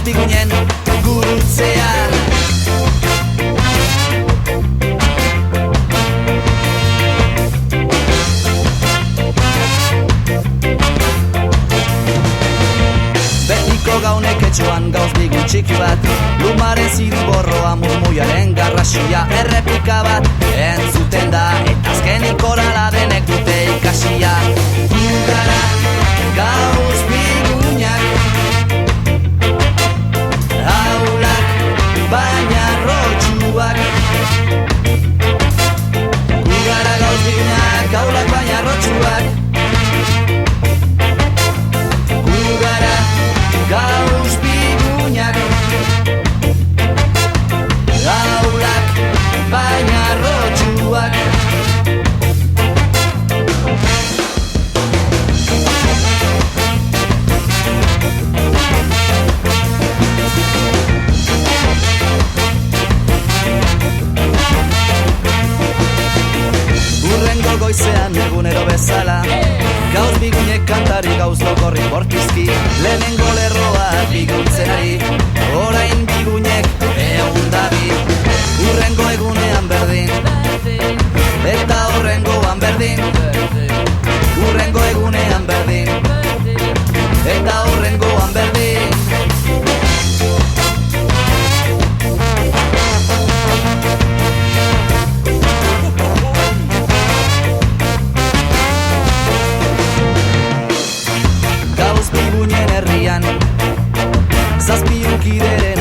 bigunen gurutzean. Betiko gaunek etxoan gauz bigun txiki bat, lumaren ziriborroa murmuiaren garrasia, errepika bat entzuten da, eta azkenik orala denek dute ikasia. Gara gauz bigunak, aulak baina rotxuak. Gara gauz bigunak, aulak baina rotxuak. Gara gauz bigunak, aulak baina rotxuak. Urrengo goizean egunero bezala, gauz bigunek kantari gauz lokorri bortizki, lehenengo lerroak biguntzen ari, orain bigunek egun dabi. Urrengo egunean berdin, eta horrengoan berdin. Urrengo egunean berdin, eta horrengoan berdin. Gauz bigunen herrian, zazpi unkideren